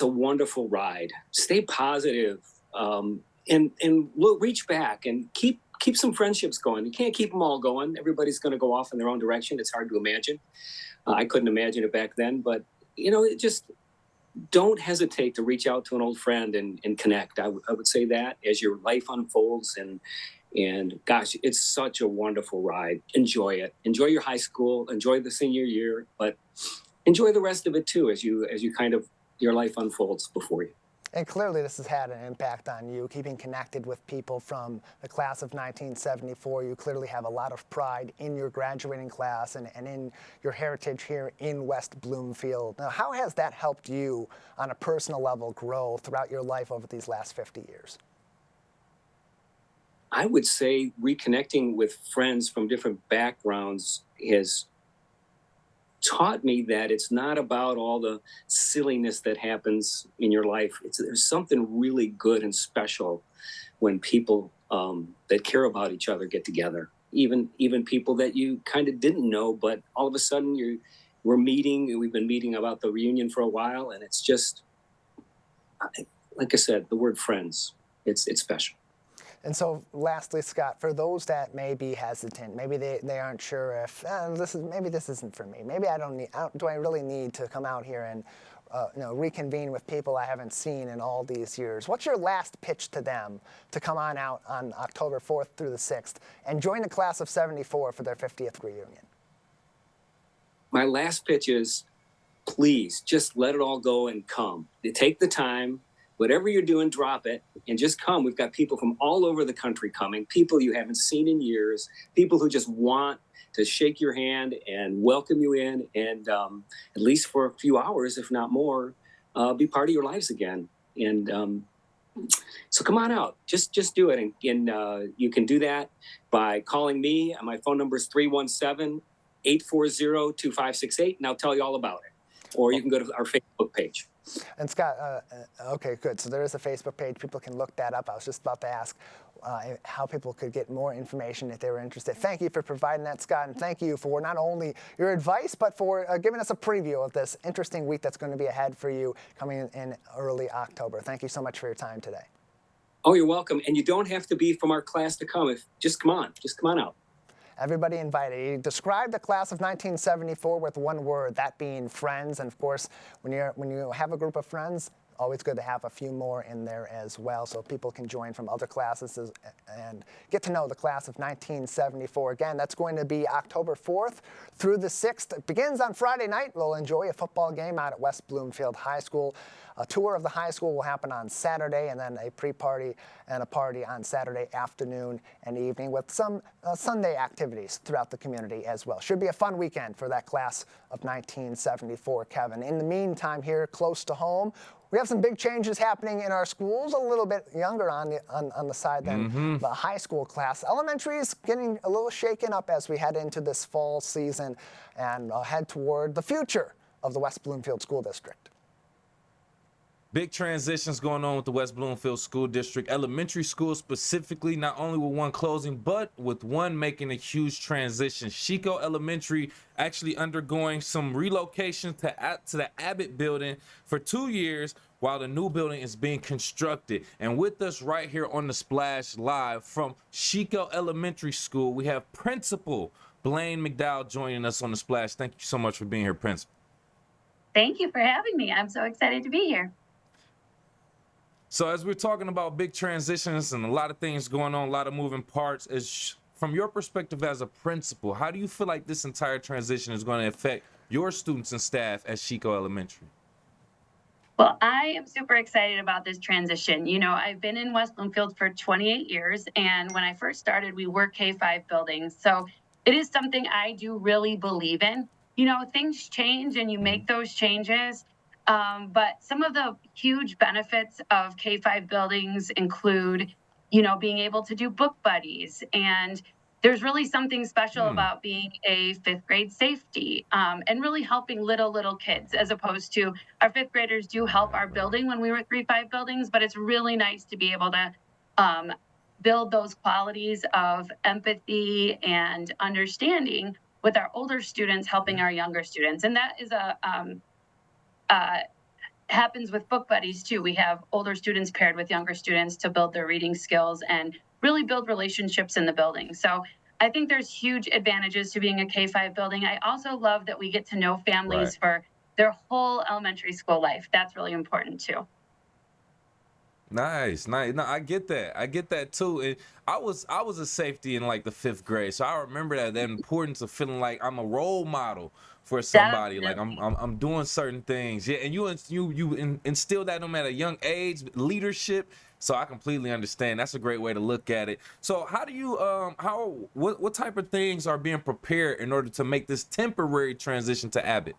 a wonderful ride. Stay positive, and reach back and keep some friendships going. You can't keep them all going. Everybody's going to go off in their own direction. It's hard to imagine. I couldn't imagine it back then, but just don't hesitate to reach out to an old friend and connect. I would say that as your life unfolds, and gosh, it's such a wonderful ride. Enjoy it. Enjoy your high school. Enjoy the senior year, but enjoy the rest of it too as you kind of your life unfolds before you. And clearly this has had an impact on you, keeping connected with people from the class of 1974. You clearly have a lot of pride in your graduating class and in your heritage here in West Bloomfield. Now, how has that helped you on a personal level grow throughout your life over these last 50 years? I would say reconnecting with friends from different backgrounds has taught me that it's not about all the silliness that happens in your life. There's something really good and special when people that care about each other get together. Even people that you kind of didn't know, but all of a sudden we're meeting. We've been meeting about the reunion for a while, and it's just, like I said, the word friends. It's special. And so lastly, Scott, for those that may be hesitant, maybe they aren't sure if maybe this isn't for me. Maybe do I really need to come out here and reconvene with people I haven't seen in all these years? What's your last pitch to them to come on out on October 4th through the 6th and join the class of 74 for their 50th reunion? My last pitch is, please just let it all go and come. Take the time. Whatever you're doing, drop it and just come. We've got people from all over the country coming, people you haven't seen in years, people who just want to shake your hand and welcome you in and at least for a few hours, if not more, be part of your lives again. And so come on out. Just do it. And you can do that by calling me. My phone number is 317-840-2568, and I'll tell you all about it. Or you can go to our Facebook page. And Scott, okay, good. So there is a Facebook page. People can look that up. I was just about to ask, how people could get more information if they were interested. Thank you for providing that, Scott, and thank you for not only your advice, but for giving us a preview of this interesting week that's going to be ahead for you coming in early October. Thank you so much for your time today. Oh, you're welcome. And you don't have to be from our class to come. Just come on out. Everybody invited. You described the class of 1974 with one word, that being friends. And of course, when you have a group of friends, always good to have a few more in there as well, so people can join from other classes and get to know the class of 1974. Again, that's going to be October 4th through the 6th. It begins on Friday night. We'll enjoy a football game out at West Bloomfield High School. A tour of the high school will happen on Saturday, and then a pre-party and a party on Saturday afternoon and evening with some Sunday activities throughout the community as well. Should be a fun weekend for that class of 1974, Kevin. In the meantime, here close to home, we have some big changes happening in our schools, a little bit younger on the side than the high school class. Elementary is getting a little shaken up as we head into this fall season and head toward the future of the West Bloomfield School District. Big transitions going on with the West Bloomfield School District. Elementary school specifically, not only with one closing, but with one making a huge transition. Sheiko Elementary actually undergoing some relocation to the Abbott building for 2 years while the new building is being constructed. And with us right here on the Splash Live from Sheiko Elementary School, we have Principal Blaine McDowell joining us on the Splash. Thank you so much for being here, Principal. Thank you for having me. I'm so excited to be here. So as we're talking about big transitions and a lot of things going on, a lot of moving parts, from your perspective as a principal, how do you feel like this entire transition is going to affect your students and staff at Sheiko Elementary? Well, I am super excited about this transition. You know, I've been in West Bloomfield for 28 years, and when I first started, we were K-5 buildings. So it is something I do really believe in. You know, things change and you make those changes. But some of the huge benefits of K-5 buildings include, you know, being able to do book buddies. And there's really something special about being a fifth grade safety and really helping little kids, as opposed to our fifth graders do help our building when we were 3-5 buildings. But it's really nice to be able to build those qualities of empathy and understanding with our older students, helping our younger students. And that is happens with book buddies too. We have older students paired with younger students to build their reading skills and really build relationships in the building. So I think there's huge advantages to being a K-5 building. I also love that we get to know families for their whole elementary school life. That's really important too. Nice. No, I get that too. And I was a safety in like the 5th grade, so I remember that importance of feeling like I'm a role model for somebody. Definitely. Like I'm doing certain things. Yeah, and you instill that no matter young age, leadership. So I completely understand. That's a great way to look at it. So how do you what type of things are being prepared in order to make this temporary transition to Abbott?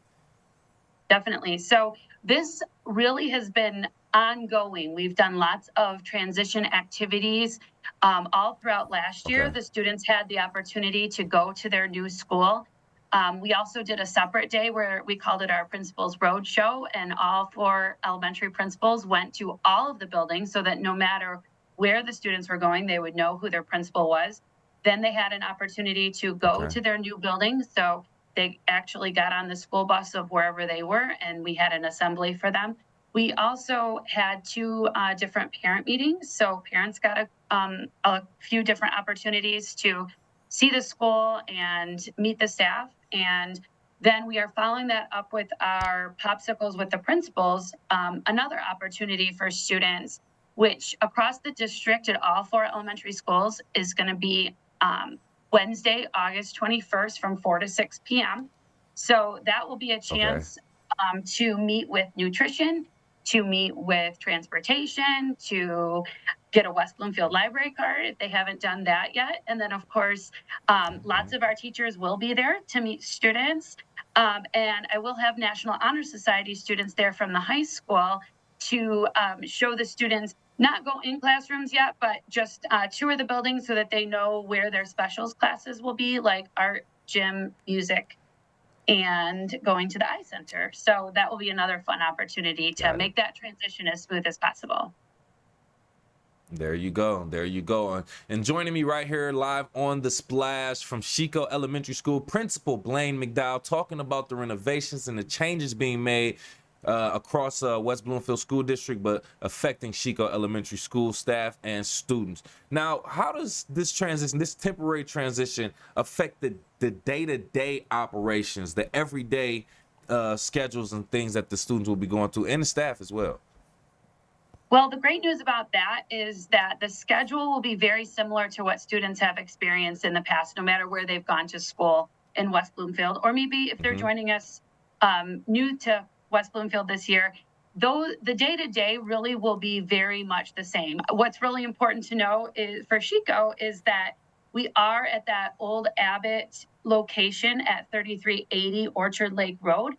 Definitely. So this really has been ongoing. We've done lots of transition activities all throughout last year. The students had the opportunity to go to their new school. We also did a separate day where we called it our Principals Roadshow, and all 4 elementary principals went to all of the buildings so that no matter where the students were going, they would know who their principal was. Then they had an opportunity to go to their new building. So they actually got on the school bus of wherever they were, and we had an assembly for them. We also had 2 different parent meetings. So parents got a few different opportunities to see the school and meet the staff. And then we are following that up with our popsicles with the principals, another opportunity for students, which across the district at all 4 elementary schools is going to be Wednesday, August 21st from 4 to 6 p.m. So that will be a chance to meet with nutrition, to meet with transportation, to get a West Bloomfield library card if they haven't done that yet. And then, of course, lots of our teachers will be there to meet students. And I will have National Honor Society students there from the high school to show the students, not go in classrooms yet, but just tour the building so that they know where their specials classes will be, like art, gym, music, and going to the eye center. So that will be another fun opportunity to make that transition as smooth as possible. There you go. There you go. And joining me right here live on The Splash from Sheiko Elementary School, Principal Blaine McDowell, talking about the renovations and the changes being made across West Bloomfield School District, but affecting Sheiko Elementary School staff and students. Now, how does this transition, this temporary transition, affect the day-to-day operations, the everyday schedules and things that the students will be going through, and the staff as well? Well, the great news about that is that the schedule will be very similar to what students have experienced in the past, no matter where they've gone to school in West Bloomfield, or maybe if they're joining us new to West Bloomfield this year, though the day-to-day really will be very much the same. What's really important to know is for Sheiko is that we are at that old Abbott location at 3380 Orchard Lake Road.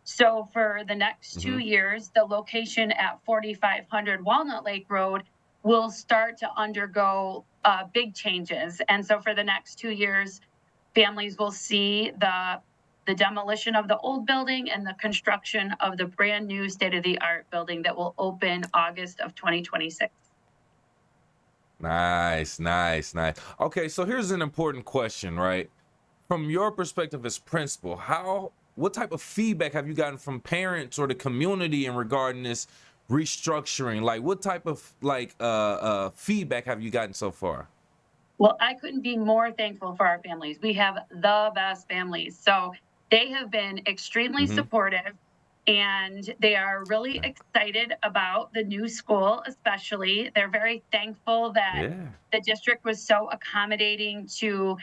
So for the next 2 years, the location at 4500 Walnut Lake Road will start to undergo big changes. And so for the next 2 years, families will see the demolition of the old building and the construction of the brand new state-of-the-art building that will open August of 2026. Nice. Okay, so here's an important question, right? From your perspective as principal, what type of feedback have you gotten from parents or the community in regarding this restructuring? Like, what type of feedback have you gotten so far? Well, I couldn't be more thankful for our families. We have the best families. So they have been extremely supportive, and they are really excited about the new school, especially. They're very thankful that the district was so accommodating to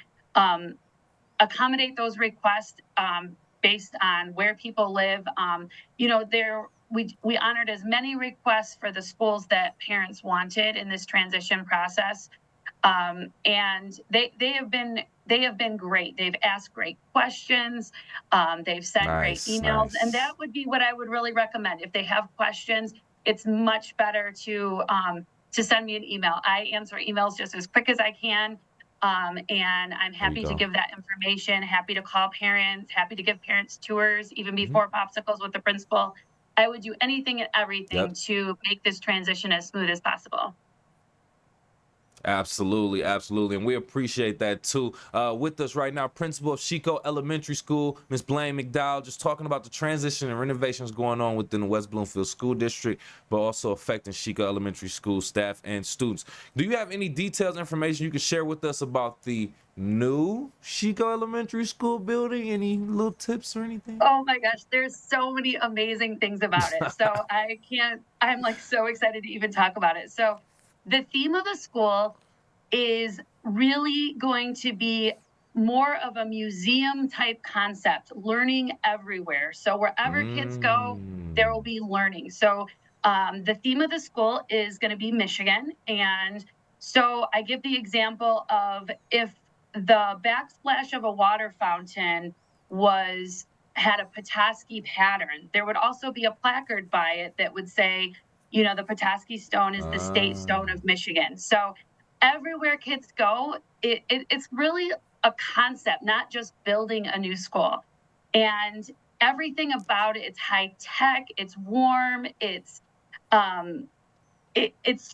accommodate those requests based on where people live. We honored as many requests for the schools that parents wanted in this transition process. And they have been great. They've asked great questions. They've sent great emails, and that would be what I would really recommend. If they have questions, it's much better to send me an email. I answer emails just as quick as I can. And I'm happy to give that information, happy to call parents, happy to give parents tours, even before popsicles with the principal. I would do anything and everything to make this transition as smooth as possible. Absolutely. And we appreciate that too. With us right now, Principal of Sheiko Elementary School, Ms. Blaine McDowell, just talking about the transition and renovations going on within the West Bloomfield School District, but also affecting Sheiko Elementary School staff and students. Do you have any details, information you can share with us about the new Sheiko Elementary School building? Any little tips or anything? Oh my gosh, there's so many amazing things about it. So I'm like so excited to even talk about it. So the theme of the school is really going to be more of a museum type concept, learning everywhere. So wherever kids go, there will be learning. So the theme of the school is going to be Michigan. And so I give the example of if the backsplash of a water fountain had a Petoskey pattern, there would also be a placard by it that would say, the Petoskey stone is the state stone of Michigan. So everywhere kids go, it's really a concept, not just building a new school. And everything about it's high tech, it's warm, it's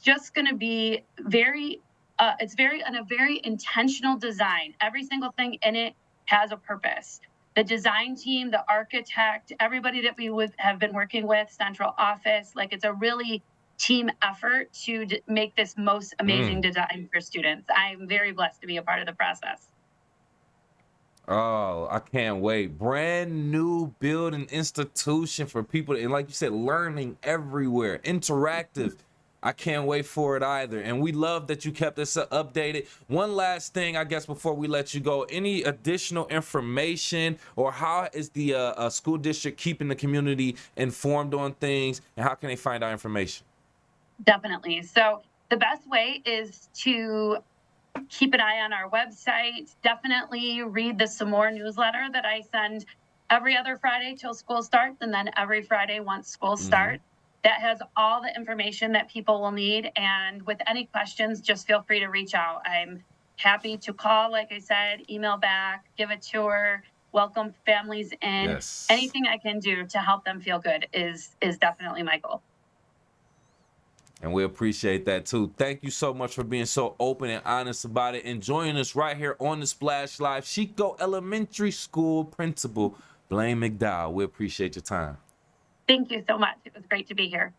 just going to be it's a very intentional design. Every single thing in it has a purpose. The design team, the architect, everybody that we have been working with, central office, it's a really team effort to make this most amazing design for students. I'm very blessed to be a part of the process. Oh, I can't wait. Brand new building, institution for people, and like you said, learning everywhere, interactive. I can't wait for it either. And we love that you kept us updated. One last thing, I guess, before we let you go, any additional information, or how is the school district keeping the community informed on things, and how can they find out information? Definitely. So the best way is to keep an eye on our website. Definitely read the Some More newsletter that I send every other Friday till school starts, and then every Friday once school starts. That has all the information that people will need. And with any questions, just feel free to reach out. I'm happy to call, like I said, email back, give a tour, welcome families in. Yes. Anything I can do to help them feel good is definitely my goal. And we appreciate that too. Thank you so much for being so open and honest about it and joining us right here on the Splash Live. Sheiko Elementary School Principal Blaine McDowell. We appreciate your time. Thank you so much. It was great to be here.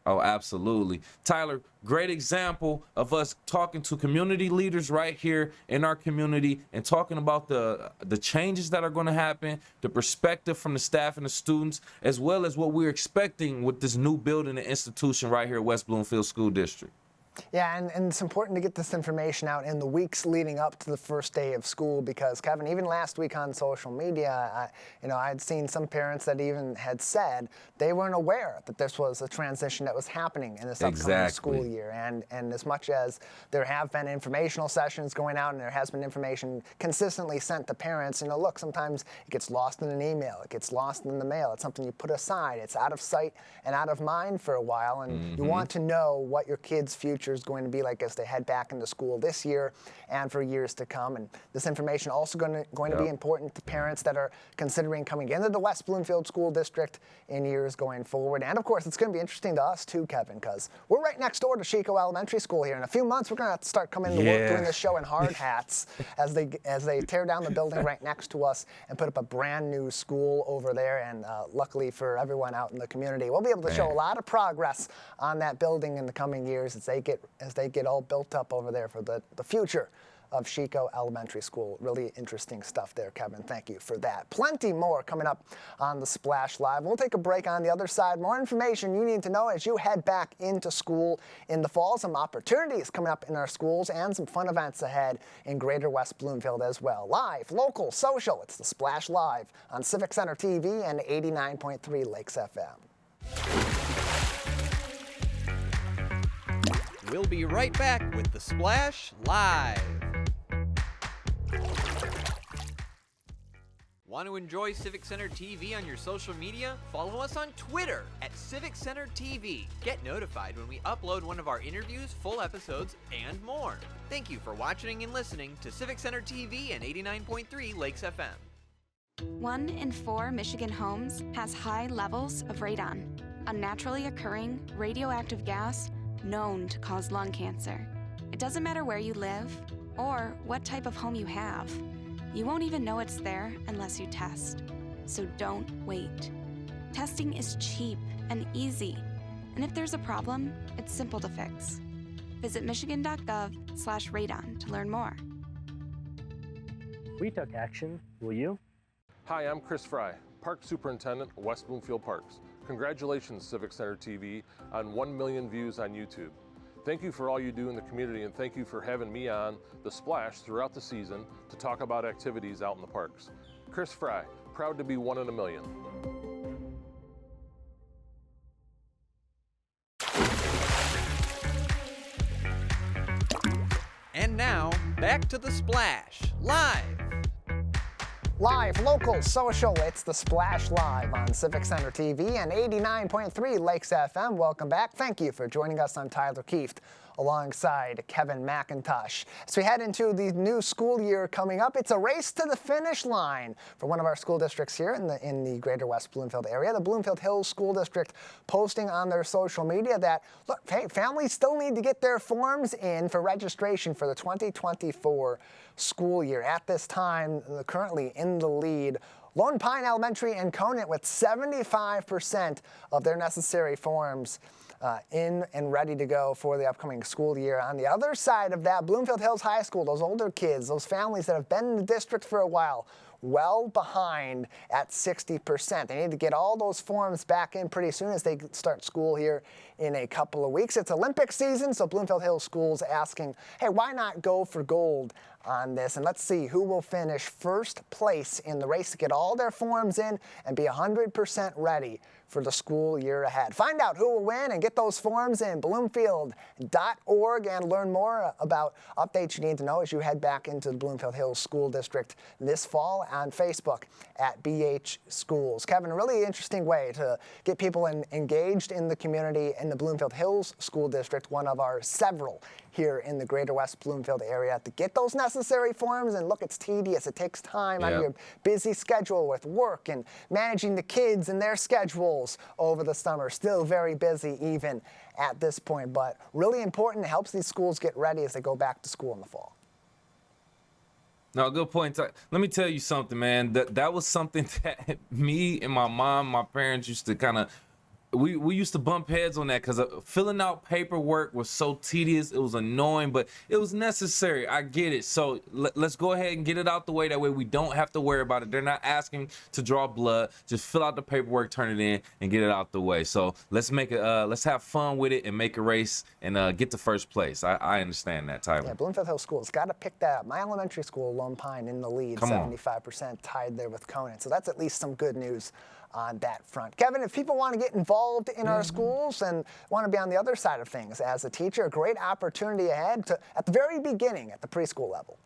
Oh, absolutely. Tyler, great example of us talking to community leaders right here in our community and talking about the changes that are going to happen, the perspective from the staff and the students, as well as what we're expecting with this new building and institution right here at West Bloomfield School District. Yeah, and it's important to get this information out in the weeks leading up to the first day of school because, Kevin, even last week on social media, I had seen some parents that even had said they weren't aware that this was a transition that was happening in this upcoming school year. And as much as there have been informational sessions going out and there has been information consistently sent to parents, look, sometimes it gets lost in an email, it gets lost in the mail, it's something you put aside, it's out of sight and out of mind for a while, and you want to know what your kids' future is going to be like as they head back into school this year and for years to come. And this information also going to be important to parents that are considering coming into the West Bloomfield School District in years going forward. And of course, it's going to be interesting to us too, Kevin, because we're right next door to Sheiko Elementary School here. In a few months, we're going to have to start coming to work doing this show in hard hats as they tear down the building right next to us and put up a brand new school over there. And luckily for everyone out in the community, we'll be able to show a lot of progress on that building in the coming years as they get all built up over there for the future of Sheiko Elementary School. Really interesting stuff there, Kevin. Thank you for that. Plenty more coming up on the Splash Live. We'll take a break on the other side. More information you need to know as you head back into school in the fall. Some opportunities coming up in our schools and some fun events ahead in Greater West Bloomfield as well. Live, local, social. It's the Splash Live on Civic Center TV and 89.3 Lakes FM. We'll be right back with the Splash Live. Want to enjoy Civic Center TV on your social media? Follow us on Twitter at Civic Center TV. Get notified when we upload one of our interviews, full episodes, and more. Thank you for watching and listening to Civic Center TV and 89.3 Lakes FM. 1 in 4 Michigan homes has high levels of radon, a naturally occurring radioactive gas known to cause lung cancer. It doesn't matter where you live or what type of home you have. You won't even know it's there unless you test. So don't wait. Testing is cheap and easy. And if there's a problem, it's simple to fix. Visit michigan.gov/radon to learn more. We took action. Will you? Hi, I'm Chris Fry, Park Superintendent of West Bloomfield Parks. Congratulations, Civic Center TV, on 1 million views on YouTube. Thank you for all you do in the community, and thank you for having me on The Splash throughout the season to talk about activities out in the parks. Chris Fry, proud to be 1 in a million. And now, back to the Splash Live. Live, local, social, it's the Splash Live on Civic Center TV and 89.3 Lakes FM. Welcome back. Thank you for joining us. I'm Tyler Kieft alongside Kevin McIntosh. As we head into the new school year coming up, it's a race to the finish line for one of our school districts here in the Greater West Bloomfield area. The Bloomfield Hills School District posting on their social media that, look, hey, families still need to get their forms in for registration for the 2024 school year. At this time, currently in the lead, Lone Pine Elementary and Conant with 75% of their necessary forms in and ready to go for the upcoming school year. On the other side of that, Bloomfield Hills High School, those older kids, those families that have been in the district for a while, well behind at 60%. They need to get all those forms back in pretty soon as they start school here in a couple of weeks. It's Olympic season, so Bloomfield Hills Schools asking, hey, why not go for gold on this? And let's see who will finish first place in the race to get all their forms in and be 100% ready for the school year ahead. Find out who will win and get those forms in bloomfield.org and learn more about updates you need to know as you head back into the Bloomfield Hills School District this fall on Facebook at BH Schools. Kevin, a really interesting way to get people engaged in the community in the Bloomfield Hills School District, one of our several here in the Greater West Bloomfield area, to get those necessary necessary for them. And look, it's tedious. It takes time out of your busy schedule with work and managing the kids and their schedules over the summer. Still very busy even at this point, but really important. It helps these schools get ready as they go back to school in the fall. No, good point. Let me tell you something, man. That was something that me and my mom, my parents used to kind of, we used to bump heads on that because filling out paperwork was so tedious. It was annoying, but it was necessary. I get it. So let's go ahead and get it out the way. That way we don't have to worry about it. They're not asking to draw blood. Just fill out the paperwork, turn it in, and get it out the way. So let's make it. Let's have fun with it and make a race and get to first place. I understand that, Tyler. Yeah, Bloomfield Hills Schools got to pick that up. My elementary school, Lone Pine, in the lead, 75% tied there with Conan. So that's at least some good news on that front. Kevin, if people want to get involved in our schools and want to be on the other side of things as a teacher, a great opportunity ahead at the very beginning at the preschool level.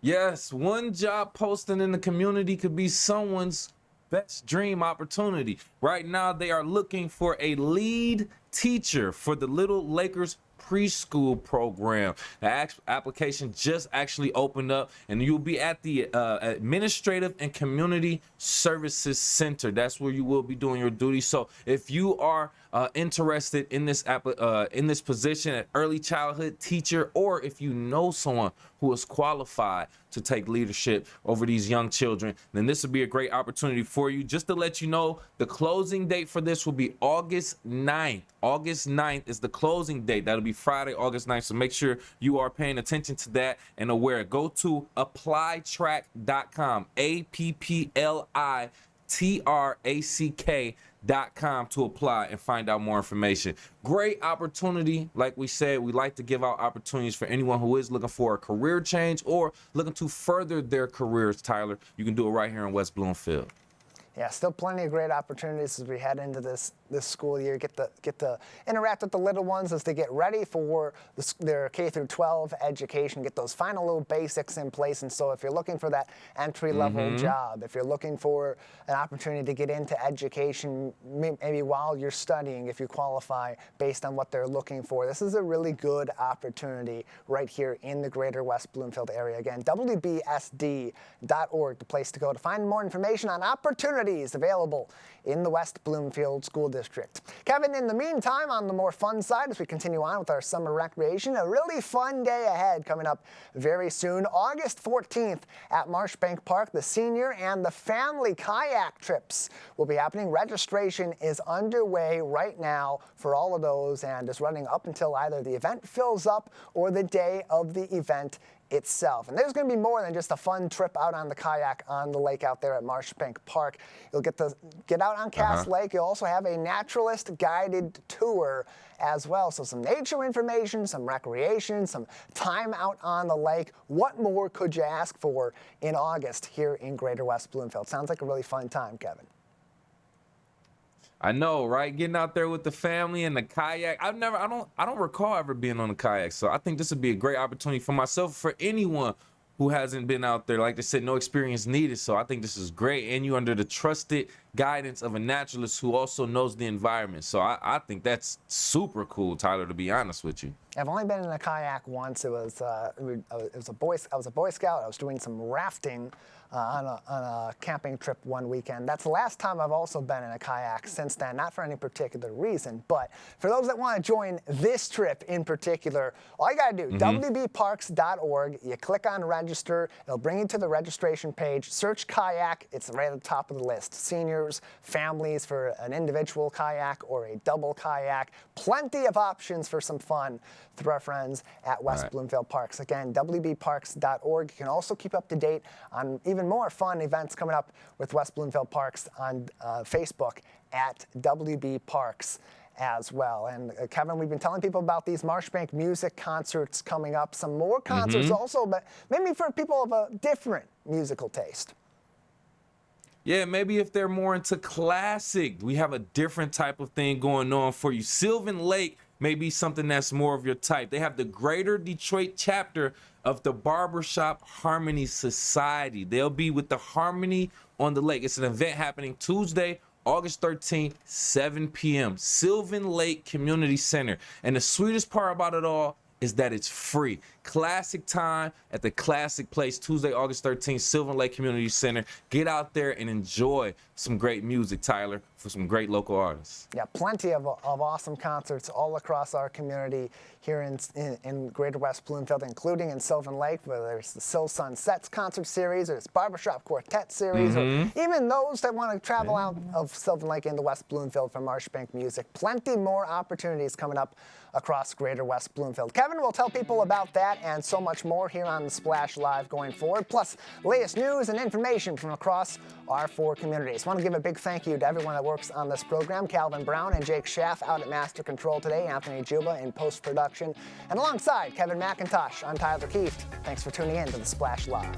Yes, one job posting in the community could be someone's best dream opportunity. Right now, they are looking for a lead teacher for the Little Lakers preschool program. The application just actually opened up, and you'll be at the Administrative and Community Services Center. That's where you will be doing your duty. So if you are interested in this position, an early childhood teacher, or if you know someone who is qualified to take leadership over these young children, then this would be a great opportunity for you. Just to let you know, the closing date for this will be August 9th. August 9th is the closing date. That'll be Friday, August 9th. So make sure you are paying attention to that and aware. Go to applytrack.com, APPLITRACK.com to apply and find out more information. Great opportunity. Like we said, we like to give out opportunities for anyone who is looking for a career change or looking to further their careers, Tyler. You can do it right here in West Bloomfield. Yeah, still plenty of great opportunities as we head into this school year. Get to interact with the little ones as they get ready for their K through 12 education. Get those final little basics in place. And so if you're looking for that entry-level job, if you're looking for an opportunity to get into education, maybe while you're studying, if you qualify based on what they're looking for, this is a really good opportunity right here in the greater West Bloomfield area. Again, WBSD.org, the place to go to find more information on opportunities available in the West Bloomfield School District. Kevin, in the meantime, on the more fun side, as we continue on with our summer recreation, a really fun day ahead coming up very soon. August 14th at Marshbank Park, the senior and the family kayak trips will be happening. Registration is underway right now for all of those and is running up until either the event fills up or the day of the event itself. And there's going to be more than just a fun trip out on the kayak on the lake out there at Marshbank Park. You'll get out on Cass Lake. You'll also have a naturalist guided tour as well. So some nature information, some recreation, some time out on the lake. What more could you ask for in August here in Greater West Bloomfield? Sounds like a really fun time, Kevin. I know, right? Getting out there with the family and the kayak. I don't recall ever being on a kayak. So I think this would be a great opportunity for myself, for anyone who hasn't been out there. Like they said, no experience needed. So I think this is great. And you under the trusted guidance of a naturalist who also knows the environment. So I think that's super cool, Tyler, to be honest with you. I've only been in a kayak once. I was a Boy Scout. I was doing some rafting on a camping trip one weekend. That's the last time I've also been in a kayak since then, not for any particular reason, but for those that want to join this trip in particular, all you got to do, wbparks.org, you click on register, it'll bring you to the registration page, search kayak, it's right at the top of the list. Seniors, families for an individual kayak or a double kayak, plenty of options for some fun through our friends at West Bloomfield Parks. Again, wbparks.org. You can also keep up to date on even more fun events coming up with West Bloomfield Parks on Facebook at WB Parks as well. And Kevin, we've been telling people about these Marshbank music concerts coming up. Some more concerts also, but maybe for people of a different musical taste. Yeah, maybe if they're more into classic, we have a different type of thing going on for you. Sylvan Lake may be something that's more of your type. They have the Greater Detroit chapter of the Barbershop Harmony Society. They'll be with the Harmony on the Lake. It's an event happening Tuesday, August 13th, 7 p.m., Sylvan Lake Community Center. And the sweetest part about it all is that it's free. Classic time at the classic place, Tuesday, August 13th, Sylvan Lake Community Center. Get out there and enjoy some great music, Tyler, for some great local artists. Yeah, plenty of awesome concerts all across our community here in Greater West Bloomfield, including in Sylvan Lake, where there's the Sil Sunsets concert series, or there's Barbershop Quartet series, or even those that want to travel out of Sylvan Lake into West Bloomfield for Marshbank music. Plenty more opportunities coming up across Greater West Bloomfield. Kevin will tell people about that and so much more here on the Splash Live going forward, plus latest news and information from across our 4 communities. I want to give a big thank you to everyone that works on this program, Calvin Brown and Jake Schaff out at Master Control today, Anthony Juba in post-production, and alongside Kevin McIntosh, I'm Tyler Kieft. Thanks for tuning in to the Splash Live.